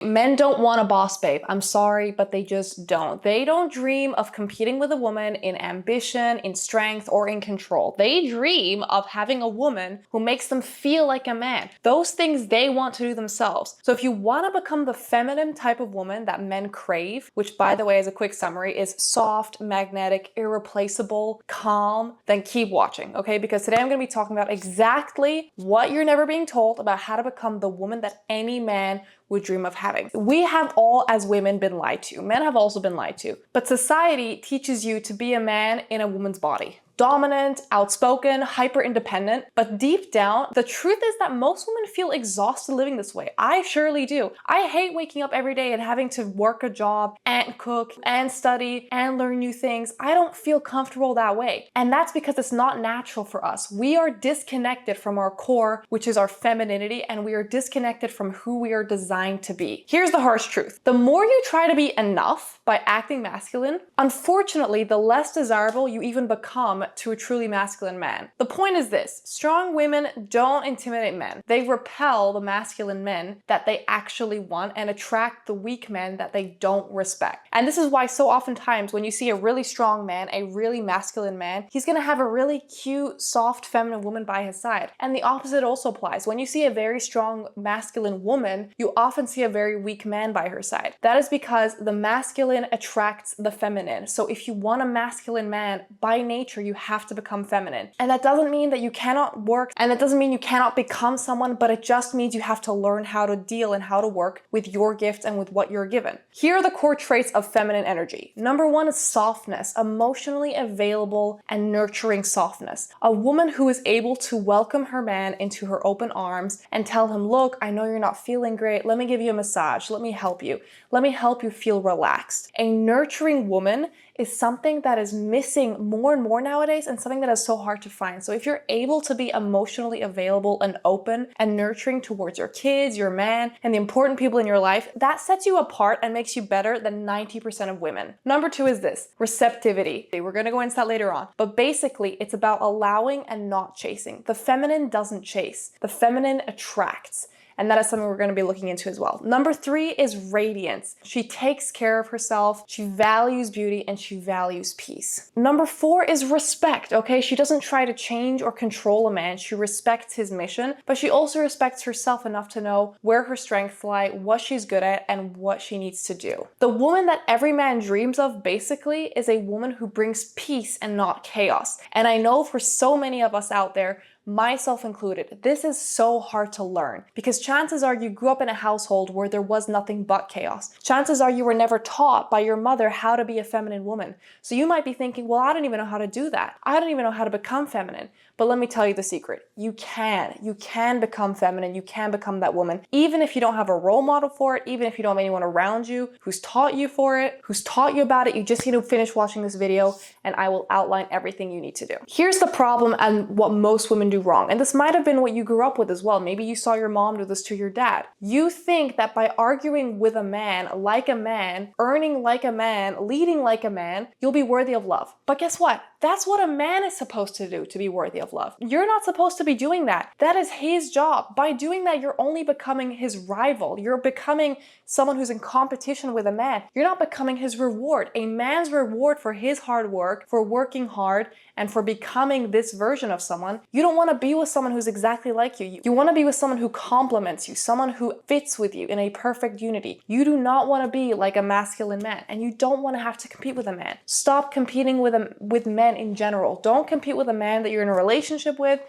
Men don't want a boss babe. I'm sorry, but they just don't. They don't dream of competing with a woman in ambition, in strength, or in control. They dream of having a woman who makes them feel like a man. Those things they want to do themselves. So if you want to become the feminine type of woman that men crave, which by the way, as a quick summary, is soft, magnetic, irreplaceable, calm, then keep watching, okay? Because today I'm going to be talking about exactly what you're never being told about how to become the woman that any man would dream of having. We have all, as women, been lied to. Men have also been lied to. But society teaches you to be a man in a woman's body. Dominant, outspoken, hyper-independent. But deep down, the truth is that most women feel exhausted living this way. I surely do. I hate waking up every day and having to work a job and cook and study and learn new things. I don't feel comfortable that way. And that's because it's not natural for us. We are disconnected from our core, which is our femininity, and we are disconnected from who we are designed to be. Here's the harsh truth. The more you try to be enough by acting masculine, unfortunately, the less desirable you even become to a truly masculine man. The point is this: strong women don't intimidate men. They repel the masculine men that they actually want and attract the weak men that they don't respect. And this is why so oftentimes when you see a really strong man, a really masculine man, he's gonna have a really cute, soft, feminine woman by his side. And the opposite also applies. When you see a very strong masculine woman, you often see a very weak man by her side. That is because the masculine attracts the feminine. So if you want a masculine man, by nature, you have to become feminine. And that doesn't mean that you cannot work, and that doesn't mean you cannot become someone, but it just means you have to learn how to deal and how to work with your gifts and with what you're given. Here are the core traits of feminine energy. Number one is softness, emotionally available and nurturing softness. A woman who is able to welcome her man into her open arms and tell him, look, I know you're not feeling great. Let me give you a massage. Let me help you. Let me help you feel relaxed. A nurturing woman is something that is missing more and more nowadays, and something that is so hard to find. So if you're able to be emotionally available and open and nurturing towards your kids, your man, and the important people in your life, that sets you apart and makes you better than 90% of women. Number two is this: receptivity. We're gonna go into that later on, but basically it's about allowing and not chasing. The feminine doesn't chase, the feminine attracts. And that is something we're going to be looking into as well. Number three is radiance. She takes care of herself, she values beauty, and she values peace. Number four is respect, okay? She doesn't try to change or control a man. She respects his mission, but she also respects herself enough to know where her strengths lie, what she's good at, and what she needs to do. The woman that every man dreams of, basically, is a woman who brings peace and not chaos. And I know for so many of us out there, myself included, this is so hard to learn, because chances are you grew up in a household where there was nothing but chaos. Chances are you were never taught by your mother how to be a feminine woman. So you might be thinking, well, I don't even know how to do that. I don't even know how to become feminine. But let me tell you the secret. You can become feminine. You can become that woman, even if you don't have a role model for it, even if you don't have anyone around you who's taught you for it, who's taught you about it. You just need to finish watching this video and I will outline everything you need to do. Here's the problem and what most women do wrong. And this might have been what you grew up with as well. Maybe you saw your mom do this to your dad. You think that by arguing with a man, earning like a man, leading like a man, you'll be worthy of love. But guess what? That's what a man is supposed to do to be worthy of love. You're not supposed to be doing that. That is his job. By doing that, you're only becoming his rival. You're becoming someone who's in competition with a man. You're not becoming his reward. A man's reward for his hard work, for working hard, and for becoming this version of someone. You don't want to be with someone who's exactly like you. You want to be with someone who complements you, someone who fits with you in a perfect unity. You do not want to be like a masculine man, and you don't want to have to compete with a man. Stop competing with men in general. Don't compete with a man that you're in a relationship with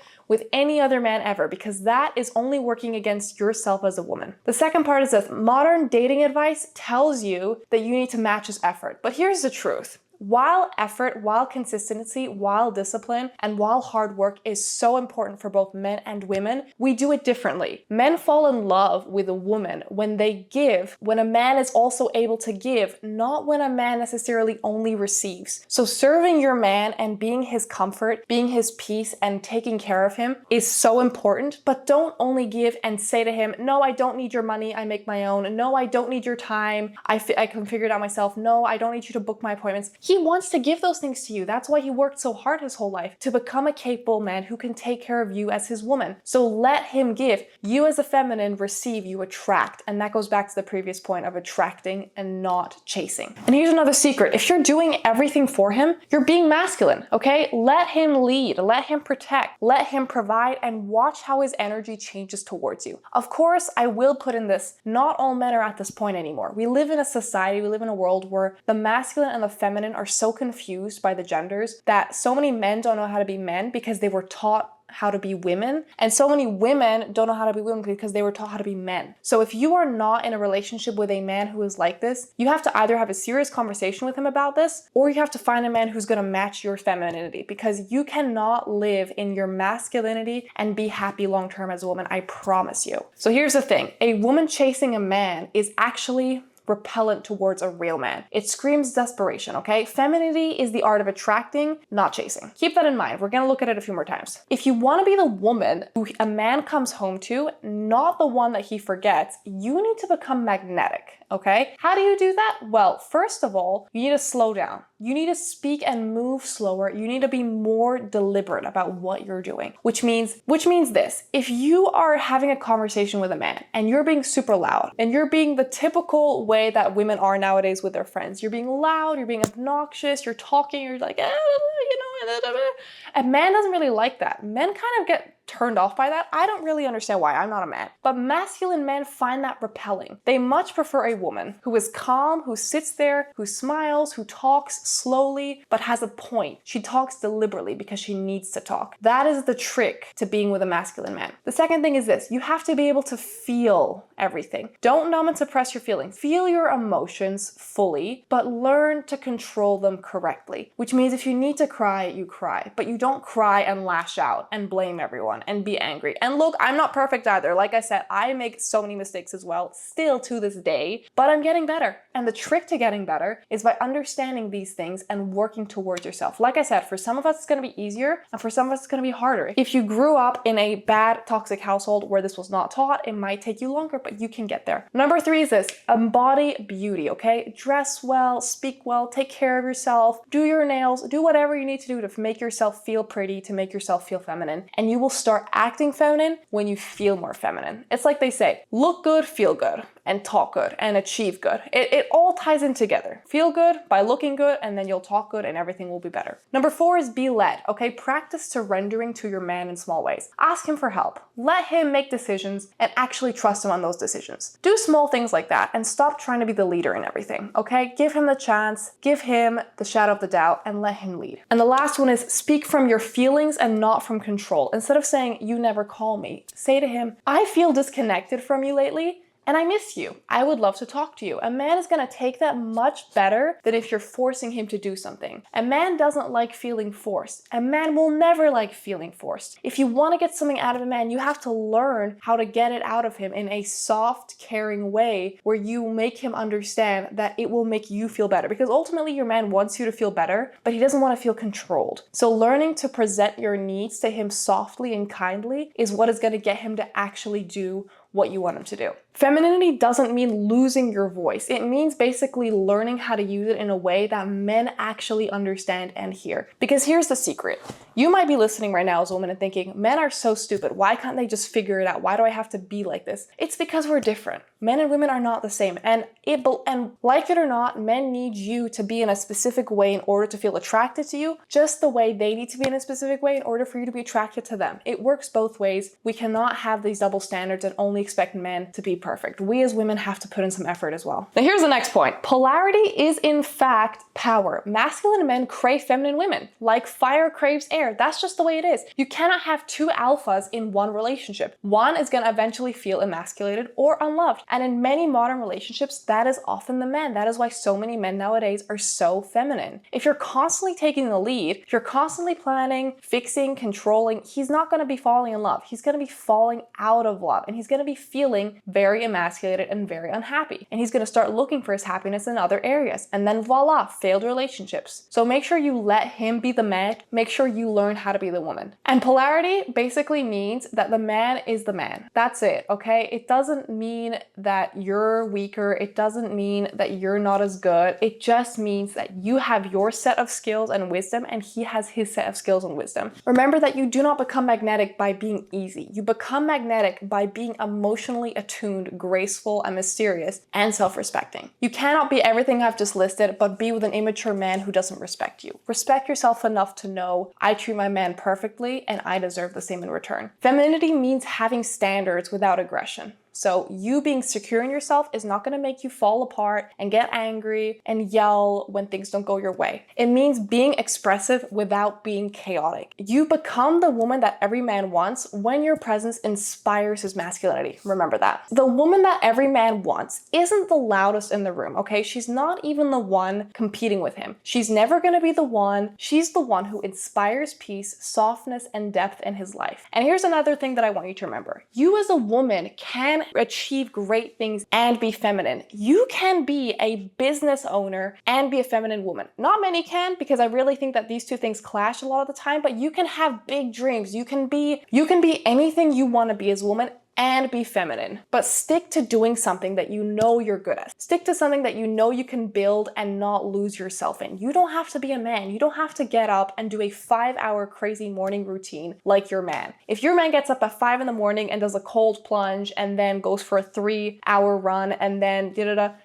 any other man ever, because that is only working against yourself as a woman. The second part is this: modern dating advice tells you that you need to match his effort. But here's the truth. While effort, while consistency, while discipline, and while hard work is so important for both men and women, we do it differently. Men fall in love with a woman when they give, when a man is also able to give, not when a man necessarily only receives. So serving your man and being his comfort, being his peace, and taking care of him is so important, but don't only give and say to him, no, I don't need your money, I make my own. No, I don't need your time, I can figure it out myself. No, I don't need you to book my appointments. He wants to give those things to you. That's why he worked so hard his whole life to become a capable man who can take care of you as his woman. So let him give. You as a feminine receive, you attract. And that goes back to the previous point of attracting and not chasing. And here's another secret. If you're doing everything for him, you're being masculine, okay? Let him lead, let him protect, let him provide, and watch how his energy changes towards you. Of course, I will put in this, not all men are at this point anymore. We live in a society, we live in a world where the masculine and the feminine are so confused by the genders that so many men don't know how to be men because they were taught how to be women, and so many women don't know how to be women because they were taught how to be men. So if you are not in a relationship with a man who is like this, you have to either have a serious conversation with him about this, or you have to find a man who's going to match your femininity, because you cannot live in your masculinity and be happy long term as a woman, I promise you. So here's the thing, a woman chasing a man is actually repellent towards a real man. It screams desperation, okay? Femininity is the art of attracting, not chasing. Keep that in mind. We're gonna look at it a few more times. If you wanna be the woman who a man comes home to, not the one that he forgets, you need to become magnetic, okay? How do you do that? Well, first of all, you need to slow down. You need to speak and move slower. You need to be more deliberate about what you're doing, which means this. If you are having a conversation with a man and you're being super loud and you're being the typical way that women are nowadays with their friends, you're being loud, you're being obnoxious, you're talking, you're like, a man doesn't really like that. Men kind of get turned off by that. I don't really understand why. I'm not a man. But masculine men find that repelling. They much prefer a woman who is calm, who sits there, who smiles, who talks slowly, but has a point. She talks deliberately because she needs to talk. That is the trick to being with a masculine man. The second thing is this. You have to be able to feel everything. Don't numb and suppress your feelings. Feel your emotions fully, but learn to control them correctly. Which means if you need to cry, you cry. But you don't cry and lash out and blame everyone and be angry. And look, I'm not perfect either. Like I said, I make so many mistakes as well, still to this day, but I'm getting better. And the trick to getting better is by understanding these things and working towards yourself. Like I said, for some of us, it's gonna be easier, and for some of us, it's gonna be harder. If you grew up in a bad, toxic household where this was not taught, it might take you longer, but you can get there. Number 3 is this, embody beauty, okay? Dress well, speak well, take care of yourself, do your nails, do whatever you need to do to make yourself feel pretty, to make yourself feel feminine, and you will start acting feminine when you feel more feminine. It's like they say, look good, feel good, and talk good, and achieve good. It all ties in together. Feel good by looking good, and then you'll talk good and everything will be better. Number 4 is be led, okay? Practice surrendering to your man in small ways. Ask him for help. Let him make decisions and actually trust him on those decisions. Do small things like that and stop trying to be the leader in everything, okay? Give him the chance, give him the shadow of the doubt, and let him lead. And the last one is speak from your feelings and not from control. Instead of saying, you never call me, say to him, I feel disconnected from you lately, and I miss you. I would love to talk to you. A man is gonna take that much better than if you're forcing him to do something. A man doesn't like feeling forced. A man will never like feeling forced. If you wanna get something out of a man, you have to learn how to get it out of him in a soft, caring way where you make him understand that it will make you feel better. Because ultimately your man wants you to feel better, but he doesn't wanna feel controlled. So learning to present your needs to him softly and kindly is what is gonna get him to actually do what you want him to do. Femininity doesn't mean losing your voice. It means basically learning how to use it in a way that men actually understand and hear. Because here's the secret. You might be listening right now as a woman and thinking, men are so stupid. Why can't they just figure it out? Why do I have to be like this? It's because we're different. Men and women are not the same. And like it or not, men need you to be in a specific way in order to feel attracted to you, just the way they need to be in a specific way in order for you to be attracted to them. It works both ways. We cannot have these double standards and only expect men to be perfect. We as women have to put in some effort as well. Now here's the next point. Polarity is in fact power. Masculine men crave feminine women, like fire craves air. That's just the way it is. You cannot have two alphas in one relationship. One is going to eventually feel emasculated or unloved. And in many modern relationships, that is often the man. That is why so many men nowadays are so feminine. If you're constantly taking the lead, if you're constantly planning, fixing, controlling, he's not going to be falling in love. He's going to be falling out of love, and he's going to be feeling very very emasculated and very unhappy. And he's going to start looking for his happiness in other areas. And then voila, failed relationships. So make sure you let him be the man. Make sure you learn how to be the woman. And polarity basically means that the man is the man. That's it, okay? It doesn't mean that you're weaker. It doesn't mean that you're not as good. It just means that you have your set of skills and wisdom and he has his set of skills and wisdom. Remember that you do not become magnetic by being easy. You become magnetic by being emotionally attuned, graceful, and mysterious, and self-respecting. You cannot be everything I've just listed, but be with an immature man who doesn't respect you. Respect yourself enough to know I treat my man perfectly and I deserve the same in return. Femininity means having standards without aggression. So you being secure in yourself is not going to make you fall apart and get angry and yell when things don't go your way. It means being expressive without being chaotic. You become the woman that every man wants when your presence inspires his masculinity. Remember that. The woman that every man wants isn't the loudest in the room, okay? She's not even the one competing with him. She's never going to be the one. She's the one who inspires peace, softness, and depth in his life. And here's another thing that I want you to remember. You as a woman can achieve great things and be feminine. You can be a business owner and be a feminine woman. Not many can, because I really think that these two things clash a lot of the time, but you can have big dreams. You can be anything you want to be as a woman and be feminine, but stick to doing something that you know you're good at. Stick to something that you know you can build and not lose yourself in. You don't have to be a man. You don't have to get up and do a 5-hour crazy morning routine like your man. If your man gets up at 5 in the morning and does a cold plunge and then goes for a 3-hour run and then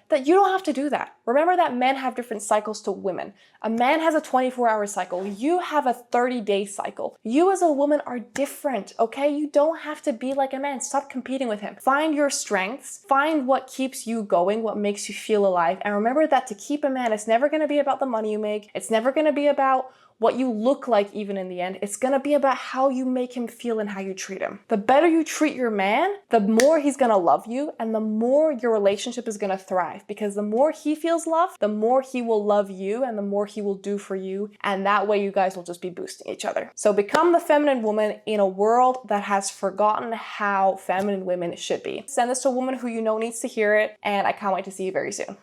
that you don't have to do that. Remember that men have different cycles to women. A man has a 24-hour cycle. You have a 30-day cycle. You as a woman are different, okay? You don't have to be like a man. Stop competing with him. Find your strengths. Find what keeps you going, what makes you feel alive. And remember that to keep a man, it's never going to be about the money you make. It's never going to be about what you look like even in the end. It's gonna be about how you make him feel and how you treat him. The better you treat your man, the more he's gonna love you and the more your relationship is gonna thrive, because the more he feels loved, the more he will love you and the more he will do for you. And that way you guys will just be boosting each other. So become the feminine woman in a world that has forgotten how feminine women should be. Send this to a woman who you know needs to hear it, and I can't wait to see you very soon.